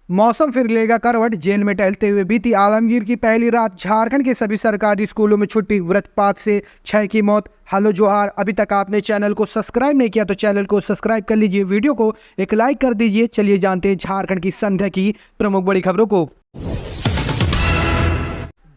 मौसम फिर लेगा करवट। जेल में टहलते हुए बीती आलमगीर की पहली रात। झारखंड के सभी सरकारी स्कूलों में छुट्टी। वज्रपात से 6 की मौत। हेलो जोहार। अभी तक आपने चैनल को सब्सक्राइब नहीं किया तो चैनल को सब्सक्राइब कर लीजिए, वीडियो को एक लाइक कर दीजिए। चलिए जानते हैं झारखंड की संध्या की प्रमुख बड़ी खबरों को।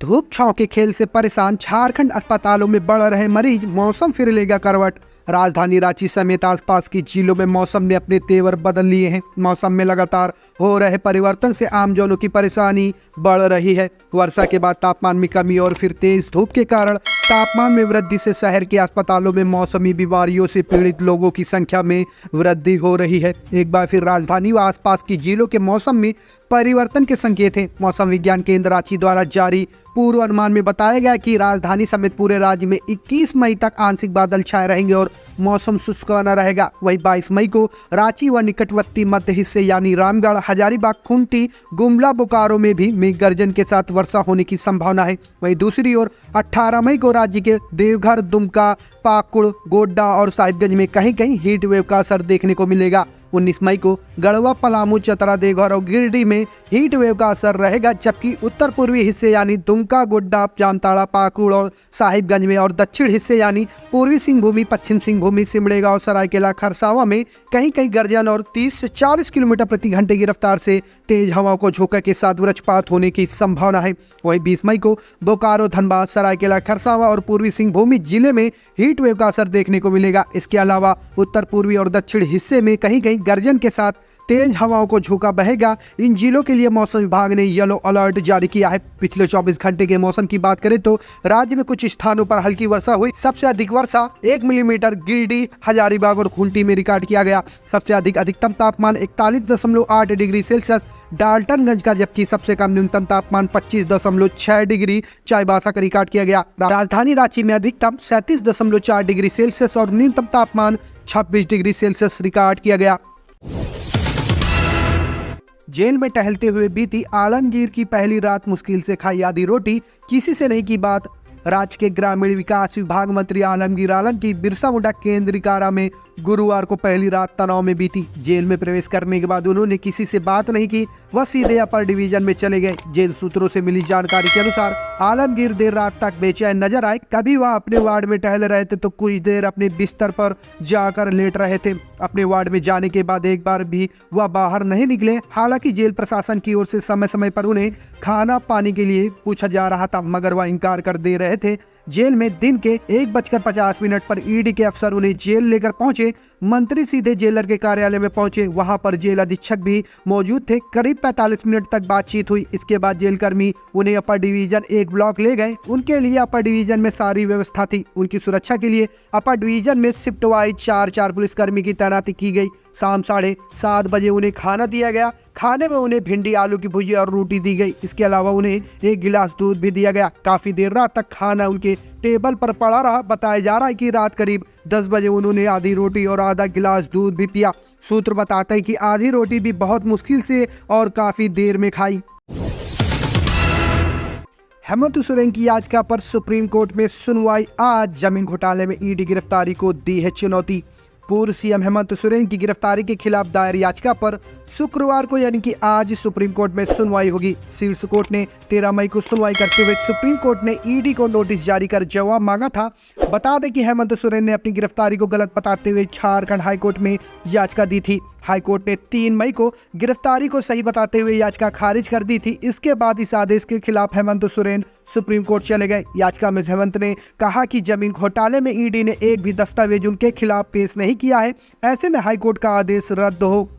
धूप छांव के खेल से परेशान। झारखंड अस्पतालों में बढ़ रहे मरीज। मौसम फिर लेगा करवट। राजधानी रांची समेत आसपास की जिलों में मौसम ने अपने तेवर बदल लिए हैं। मौसम में लगातार हो रहे परिवर्तन से आमजनों की परेशानी बढ़ रही है। वर्षा के बाद तापमान में कमी और फिर तेज धूप के कारण तापमान में वृद्धि से शहर के अस्पतालों में मौसमी बीमारियों से पीड़ित लोगों की संख्या में वृद्धि हो रही है। एक बार फिर राजधानी व आसपास की जिलों के मौसम में परिवर्तन के संकेत हैं। मौसम विज्ञान केंद्र रांची द्वारा जारी पूर्व अनुमान में बताया गया कि राजधानी समेत पूरे राज्य में 21 मई तक आंशिक बादल छाए रहेंगे और मौसम शुष्क बना रहेगा। वहीं 22 मई को रांची व निकटवर्ती मध्य हिस्से यानी रामगढ़, हजारीबाग, खूंटी, गुमला, बोकारो में भी मेघ गर्जन के साथ वर्षा होने की संभावना है। वहीं दूसरी ओर 18 मई को राज्य के देवघर, दुमका, पाकुड़, गोड्डा और साहिबगंज में कहीं कहीं हीट वेव का असर देखने को मिलेगा। 19 मई को गढ़वा, पलामू, चतरा, देवघर और गिरिडीह में हीट वेव का असर रहेगा, जबकि उत्तर पूर्वी हिस्से यानी दुमका, गोड्डा, जामताड़ा, पाकुड़ और साहिबगंज में और दक्षिण हिस्से यानी पूर्वी सिंहभूमि, पश्चिम सिंहभूमि, सिमडेगा और सरायकेला खरसावा में कहीं कहीं गर्जन और 30 से 40 किलोमीटर प्रति घंटे की रफ्तार से तेज हवाओं को झोंका के साथ वज्रपात होने की संभावना है। वहीं 20 मई को बोकारो, धनबाद, सरायकेला खरसावा और पूर्वी सिंहभूमि जिले में हीट वेव का असर देखने को मिलेगा। इसके अलावा उत्तर पूर्वी और दक्षिण हिस्से में कहीं कहीं गर्जन के साथ तेज हवाओं को झोंका बहेगा। इन जिलों के लिए मौसम विभाग ने येलो अलर्ट जारी किया है। पिछले 24 घंटे के मौसम की बात करें तो राज्य में कुछ स्थानों पर हल्की वर्षा हुई। सबसे अधिक वर्षा 1 मिलीमीटर गिरिडीह, हजारीबाग और खूंटी में रिकॉर्ड किया गया। सबसे अधिक अधिकतम तापमान 41.8 डिग्री सेल्सियस डाल्टनगंज का, जबकि सबसे कम न्यूनतम तापमान 25.6 डिग्री चाईबासा का रिकॉर्ड किया गया। राजधानी रांची में अधिकतम 37.4 डिग्री सेल्सियस और न्यूनतम तापमान 26 डिग्री सेल्सियस रिकॉर्ड किया गया। जेल में टहलते हुए बीती आलमगीर की पहली रात। मुश्किल से खाई आधी रोटी, किसी से नहीं की बात। राज्य के ग्रामीण विकास विभाग मंत्री आलमगीर आलम की बिरसा मुंडा केंद्रीय कारा में गुरुवार को पहली रात तनाव में बीती। जेल में प्रवेश करने के बाद उन्होंने किसी से बात नहीं की, वह सीधे अपर डिवीजन में चले गए। जेल सूत्रों से मिली जानकारी के अनुसार आलमगीर देर रात तक बेचैन नजर आए। कभी वह अपने वार्ड में टहल रहे थे तो कुछ देर अपने बिस्तर पर जाकर लेट रहे थे। अपने वार्ड में जाने के बाद एक बार भी वह बाहर नहीं निकले। हालांकि जेल प्रशासन की ओर से समय समय पर उन्हें खाना पानी के लिए पूछा जा रहा था, मगर वह इनकार कर दे रहे थे। जेल में दिन के 1:50 पर ईडी के अफसर उन्हें जेल लेकर पहुंचे। मंत्री सीधे जेलर के कार्यालय में पहुंचे। वहां पर जेल अधीक्षक भी मौजूद थे। करीब 45 मिनट तक बातचीत हुई। इसके बाद जेल कर्मी उन्हें अपर डिवीजन 1 ब्लॉक ले गए। उनके लिए अपर डिवीजन में सारी व्यवस्था थी। उनकी सुरक्षा के लिए अपर डिवीजन में शिफ्ट वाइज 4 पुलिसकर्मी की तैनाती की गई। शाम 7:30 बजे उन्हें खाना दिया गया। खाने में उन्हें भिंडी, आलू की भुजिया और रोटी दी गई। इसके अलावा उन्हें 1 गिलास दूध भी दिया गया। काफी देर रात तक खाना उनके टेबल पर पड़ा रहा। बताया जा रहा है कि रात करीब 10 बजे उन्होंने आधी रोटी और आधा गिलास दूध भी पिया। सूत्र बताते हैं कि आधी रोटी भी बहुत मुश्किल से और काफी देर में खाई। हेमंत सोरेन की याचिका पर सुप्रीम कोर्ट में सुनवाई आज। जमीन घोटाले में ईडी गिरफ्तारी को दी है चुनौती। पूर्व सीएम हेमंत सोरेन की गिरफ्तारी के खिलाफ दायर याचिका पर शुक्रवार को यानी कि आज सुप्रीम कोर्ट में सुनवाई होगी। शीर्ष कोर्ट ने 13 मई को सुनवाई करते हुए सुप्रीम कोर्ट ने ईडी को नोटिस जारी कर जवाब मांगा था। बता दें कि हेमंत सोरेन ने अपनी गिरफ्तारी को गलत बताते हुए झारखंड हाईकोर्ट में याचिका दी थी। हाईकोर्ट ने 3 मई को गिरफ्तारी को सही बताते हुए याचिका खारिज कर दी थी। इसके बाद इस आदेश के खिलाफ हेमंत सोरेन सुप्रीम कोर्ट चले गए। याचिका में हेमंत ने कहा कि जमीन घोटाले में ईडी ने एक भी दस्तावेज उनके खिलाफ पेश नहीं किया है। ऐसे में हाईकोर्ट का आदेश रद्द हो।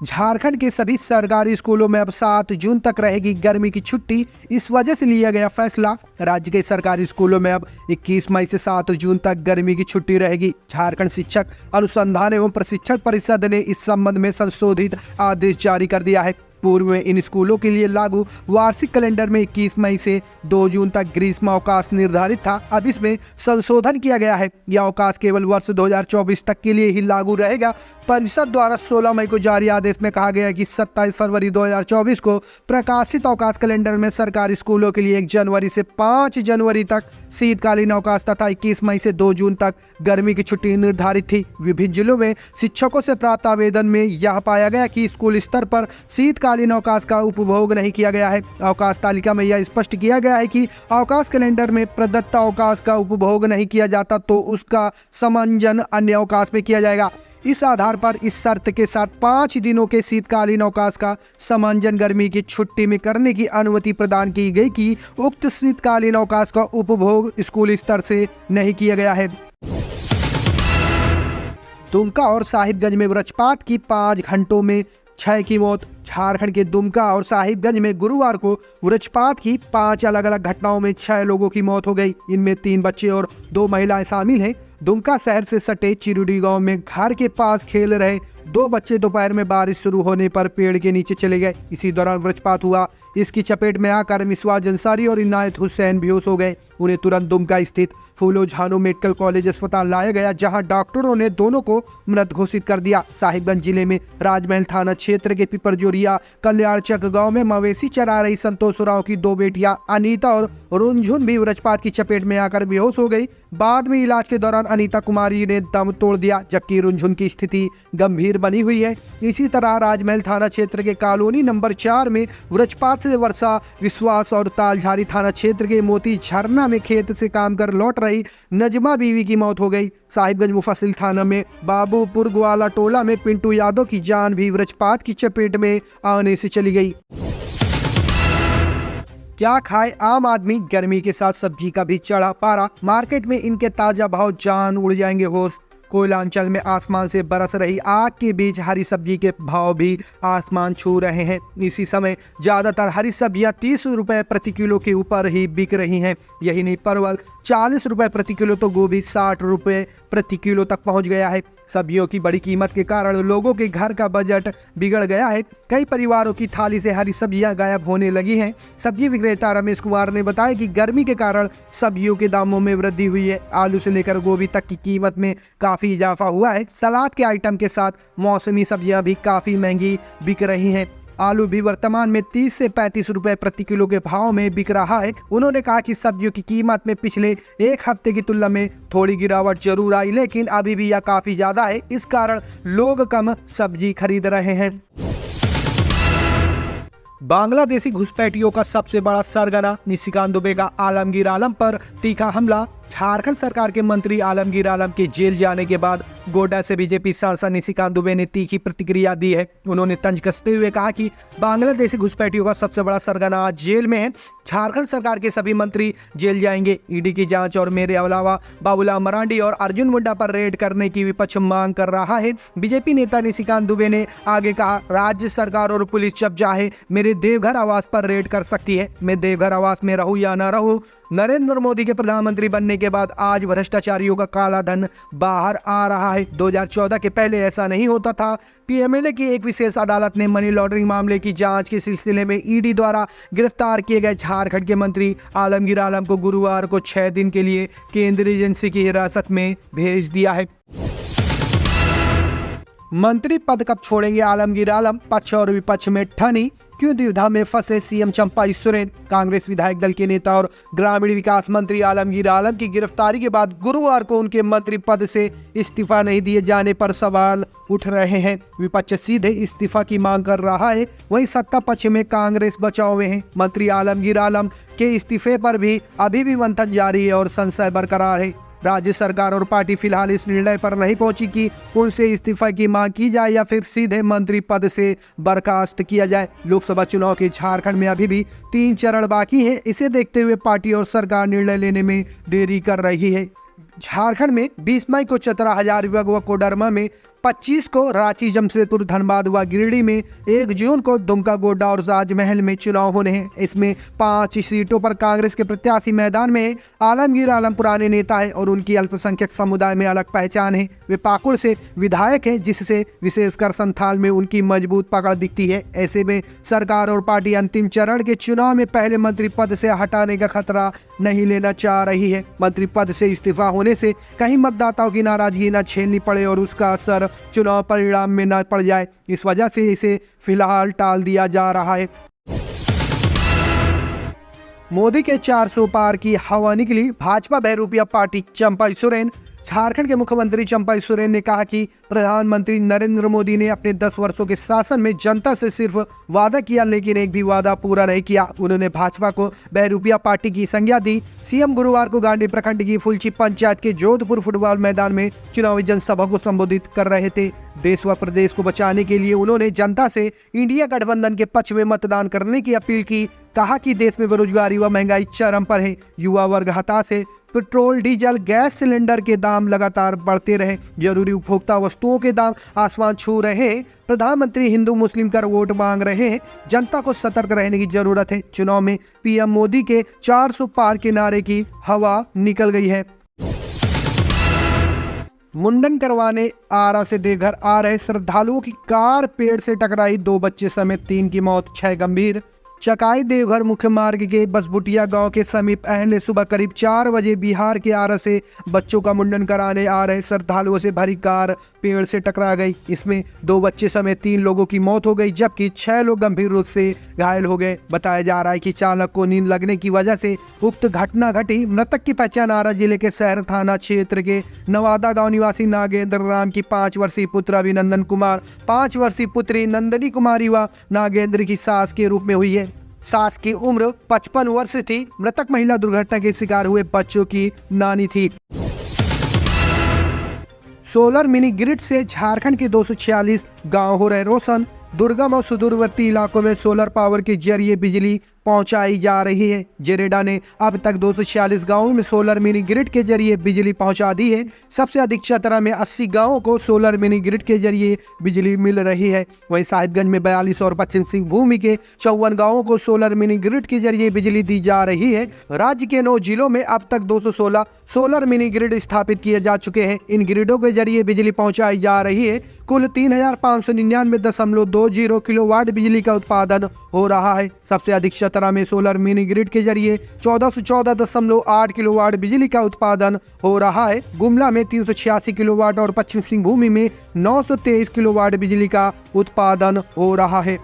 झारखंड के सभी सरकारी स्कूलों में अब 7 जून तक रहेगी गर्मी की छुट्टी। इस वजह से लिया गया फैसला। राज्य के सरकारी स्कूलों में अब 21 मई से 7 जून तक गर्मी की छुट्टी रहेगी। झारखंड शिक्षक अनुसंधान एवं प्रशिक्षण परिषद ने इस संबंध में संशोधित आदेश जारी कर दिया है। पूर्व में इन स्कूलों के लिए लागू वार्षिक कैलेंडर में 21 मई से 2 जून तक ग्रीष्म अवकाश निर्धारित था। अब इसमें संशोधन किया गया है। यह अवकाश केवल वर्ष 2024 तक के लिए ही लागू रहेगा। परिषद द्वारा 16 मई को जारी आदेश में कहा गया है कि 27 फरवरी 2024 को प्रकाशित अवकाश कैलेंडर में सरकारी स्कूलों के लिए 1 जनवरी से 5 जनवरी तक शीतकालीन अवकाश तथा 21 मई से 2 जून तक गर्मी की छुट्टी निर्धारित थी। विभिन्न जिलों में शिक्षकों से प्राप्त आवेदन में यह पाया गया कि स्कूल स्तर पर शीतकालीन अवकाश का उपभोग नहीं किया गया है। अवकाश तालिका में यह स्पष्ट किया गया है कि अवकाश कैलेंडर में प्रदत्त अवकाश का उपभोग नहीं किया जाता तो उसका समंजन अन्य अवकाश में किया जाएगा। इस आधार पर इस शर्त के साथ 5 दिनों के शीतकालीन अवकाश का समंजन गर्मी की छुट्टी में करने की अनुमति प्रदान की गई कि उक्त शीतकालीन अवकाश का उपभोग स्कूल स्तर से नहीं किया गया है। दुमका और साहिबगंज में वज्रपात की 5 घंटों में 6 की मौत। झारखंड के दुमका और साहिबगंज में गुरुवार को वज्रपात की 5 अलग अलग घटनाओं में 6 लोगों की मौत हो गई। इनमें 3 बच्चे और 2 महिलाएं शामिल हैं। दुमका शहर से सटे चिरुडी गांव में घर के पास खेल रहे 2 बच्चे दोपहर में बारिश शुरू होने पर पेड़ के नीचे चले गए। इसी दौरान वज्रपात हुआ। इसकी चपेट में आकर मिसवाज अंसारी और इनायत हुसैन बेहोश हो गए। उन्हें तुरंत दुमका स्थित फूलो झानो मेडिकल कॉलेज अस्पताल लाया गया, जहां डॉक्टरों ने दोनों को मृत घोषित कर दिया। साहिबगंज जिले में राजमहल थाना क्षेत्र के पिपरजोरिया कल्याणचक गांव में मवेशी चरा रही संतोष उरांव की 2 बेटियां अनीता और रुनझुन भी वज्रपात की चपेट में आकर बेहोश हो गई। बाद में इलाज के दौरान अनीता कुमारी ने दम तोड़ दिया, जबकि रुनझुन की स्थिति गंभीर बनी हुई है। इसी तरह राजमहल थाना क्षेत्र के कॉलोनी नंबर 4 में वज्रपात से वर्षा विश्वास और तालझारी थाना क्षेत्र के मोती झरना में खेत से काम कर लौट रही नजमा बीवी की मौत हो गई। साहिबगंज मुफस्सिल थाना में बाबूपुर ग्वाला टोला में पिंटू यादव की जान भी वज्रपात की चपेट में आने से चली गई। क्या खाए आम आदमी? गर्मी के साथ सब्जी का भी चढ़ा पारा। मार्केट में इनके ताजा भाव जान उड़ जाएंगे होश। कोयलांचल में आसमान से बरस रही आग के बीच हरी सब्जी के भाव भी आसमान छू रहे हैं। इसी समय ज्यादातर हरी सब्जियां 30 रुपए प्रति किलो के ऊपर ही बिक रही हैं। यही नहीं, परवल 40 रुपए प्रति किलो तो गोभी 60 रुपए प्रति किलो तक पहुंच गया है। सब्जियों की बड़ी कीमत के कारण लोगों के घर का बजट बिगड़ गया है। कई परिवारों की थाली से हरी सब्जियां गायब होने लगी हैं। सब्जी विक्रेता रमेश कुमार ने बताया कि गर्मी के कारण सब्जियों के दामों में वृद्धि हुई है। आलू से लेकर गोभी तक की कीमत में काफ़ी इजाफा हुआ है। सलाद के आइटम के साथ मौसमी सब्जियां भी काफ़ी महंगी बिक रही हैं। आलू भी वर्तमान में 30 से 35 रुपए प्रति किलो के भाव में बिक रहा है। उन्होंने कहा कि सब्जियों की कीमत में पिछले 1 हफ्ते की तुलना में थोड़ी गिरावट जरूर आई, लेकिन अभी भी यह काफ़ी ज़्यादा है। इस कारण लोग कम सब्जी खरीद रहे हैं। बांग्लादेशी घुसपैठियों का सबसे बड़ा सरगना निशिकांत दुबे का आलमगीर आलम पर तीखा हमला। झारखंड सरकार के मंत्री आलमगीर आलम के जेल जाने के बाद गोड्डा से बीजेपी सांसद निशिकांत दुबे ने तीखी प्रतिक्रिया दी है। उन्होंने तंज कसते हुए कहा कि बांग्लादेशी घुसपैठियों का सबसे बड़ा सरगना आज जेल में है। झारखंड सरकार के सभी मंत्री जेल जाएंगे। ईडी की जांच और मेरे अलावा बाबूलाल मरांडी और अर्जुन मुंडा पर रेड करने की विपक्ष मांग कर रहा है। बीजेपी नेता निशिकांत दुबे ने आगे कहा, राज्य सरकार और पुलिस जब चाहे मेरे देवघर आवास पर रेड कर सकती है। मैं देवघर आवास में रहूं या ना रहूं, नरेंद्र मोदी के प्रधानमंत्री बनने के बाद आज भ्रष्टाचारियों का काला धन बाहर आ रहा है। 2014 के पहले ऐसा नहीं होता था। पीएमएलए की एक विशेष अदालत ने मनी लॉन्ड्रिंग मामले की जांच के सिलसिले में ईडी द्वारा गिरफ्तार किए गए झारखंड के मंत्री आलमगीर आलम को गुरुवार को 6 दिन के लिए केंद्रीय एजेंसी की हिरासत में भेज दिया है। मंत्री पद कब छोड़ेंगे आलमगीर आलम? पक्ष और विपक्ष में ठनी क्यों दुविधा में फंसे सीएम चंपा सोरेन? कांग्रेस विधायक दल के नेता और ग्रामीण विकास मंत्री आलमगीर आलम की गिरफ्तारी के बाद गुरुवार को उनके मंत्री पद से इस्तीफा नहीं दिए जाने पर सवाल उठ रहे हैं। विपक्ष सीधे इस्तीफा की मांग कर रहा है, वहीं सत्ता पक्ष में कांग्रेस बचाव में है। मंत्री आलमगीर आलम के इस्तीफे पर भी अभी भी मंथन जारी है और संशय बरकरार है। राज्य सरकार और पार्टी फिलहाल इस निर्णय पर नहीं पहुंची कि उनसे इस्तीफा की मांग की जाए या फिर सीधे मंत्री पद से बर्खास्त किया जाए। लोकसभा चुनाव के झारखंड में अभी भी 3 चरण बाकी हैं। इसे देखते हुए पार्टी और सरकार निर्णय लेने में देरी कर रही है। झारखंड में 20 मई को चतरा, हजारीबाग व कोडरमा में 25 को रांची, जमशेदपुर, धनबाद व गिरिडीह में, 1 जून को दुमका, गोड्डा और राजमहल में चुनाव होने हैं। इसमें 5 सीटों पर कांग्रेस के प्रत्याशी मैदान में हैं। आलमगीर आलम पुराने नेता है और उनकी अल्पसंख्यक समुदाय में अलग पहचान है। वे पाकुड़ से विधायक हैं, जिससे विशेषकर संथाल में उनकी मजबूत पकड़ दिखती है। ऐसे में सरकार और पार्टी अंतिम चरण के चुनाव में पहले मंत्री पद से हटाने का खतरा नहीं लेना चाह रही है। मंत्री पद से इस्तीफा होने से कहीं मतदाताओं की नाराजगी न झेलनी पड़े और उसका असर चुनाव परिणाम में न पड़ जाए, इस वजह से इसे फिलहाल टाल दिया जा रहा है। मोदी के 400 पार की हवा निकली, भाजपा बहरूपिया पार्टी। चंपा सोरेन। झारखंड के मुख्यमंत्री चंपा सोरेन ने कहा कि प्रधानमंत्री नरेंद्र मोदी ने अपने 10 वर्षों के शासन में जनता से सिर्फ वादा किया, लेकिन एक भी वादा पूरा नहीं किया। उन्होंने भाजपा को बहरूपिया पार्टी की संज्ञा दी। सीएम गुरुवार को गांधी प्रखंड की फुलची पंचायत के जोधपुर फुटबॉल मैदान में चुनावी जनसभा को संबोधित कर रहे थे। देश व प्रदेश को बचाने के लिए उन्होंने जनता से इंडिया गठबंधन के पक्ष में मतदान करने की अपील की। कहा कि देश में बेरोजगारी व महंगाई चरम पर है। युवा वर्ग हताश है। पेट्रोल, डीजल, गैस सिलेंडर के दाम लगातार बढ़ते रहे। जरूरी उपभोक्ता वस्तुओं के दाम आसमान छू रहे हैं। प्रधानमंत्री हिंदू मुस्लिम कर वोट मांग रहे हैं। जनता को सतर्क रहने की जरूरत है। चुनाव में पीएम मोदी के 400 पार के नारे की हवा निकल गई है। मुंडन करवाने आरा से देवघर आ रहे श्रद्धालुओं की कार पेड़ से टकराई, 2 बच्चे समेत 3 की मौत, 6 गंभीर। चकाई देवघर मुख्य मार्ग के बसबुटिया गांव के समीप अहले सुबह करीब 4 बजे बिहार के आरा से बच्चों का मुंडन कराने आ रहे श्रद्धालुओं से भरी कार पेड़ से टकरा गई। इसमें 2 बच्चे समेत 3 लोगों की मौत हो गई, जबकि 6 लोग गंभीर रूप से घायल हो गए। बताया जा रहा है कि चालक को नींद लगने की वजह से उक्त घटना घटी। मृतक की पहचान आरा जिले के शहर थाना क्षेत्र के नवादा गाँव निवासी नागेंद्र राम की 5 वर्षीय पुत्र अभिनंदन कुमार, 5 वर्षीय पुत्री नंदनी कुमारी व नागेंद्र की सास के रूप में हुई है। सास की उम्र 55 वर्ष थी। मृतक महिला दुर्घटना के शिकार हुए बच्चों की नानी थी। सोलर मिनी ग्रिड से झारखंड के 246 गांव हो रहे रोशन। दुर्गम और सुदूरवर्ती इलाकों में सोलर पावर के जरिए बिजली पहुंचाई जा रही है। जेरेडा ने अब तक 246 गांवों में सोलर मिनी ग्रिड के जरिए बिजली पहुंचा दी है। सबसे अधिक चतरा में 80 गांवों को सोलर मिनी ग्रिड के जरिए बिजली मिल रही है। वहीं साहिबगंज में 42 और पश्चिम सिंहभूम के 54 गांवों को सोलर मिनी ग्रिड के जरिए बिजली दी जा रही है। राज्य के 9 जिलों में अब तक 216 सोलर मिनी ग्रिड स्थापित किए जा चुके हैं। इन ग्रिडों के जरिए बिजली पहुंचाई जा रही है। कुल 3599.20 किलोवाट बिजली का उत्पादन हो रहा है। सबसे अधिक चतरा में सोलर मिनी ग्रिड के जरिए 1414.8 किलोवाट बिजली का उत्पादन हो रहा है। गुमला में 386 किलोवाट और पश्चिम सिंहभूम में 923 किलोवाट बिजली का उत्पादन हो रहा है।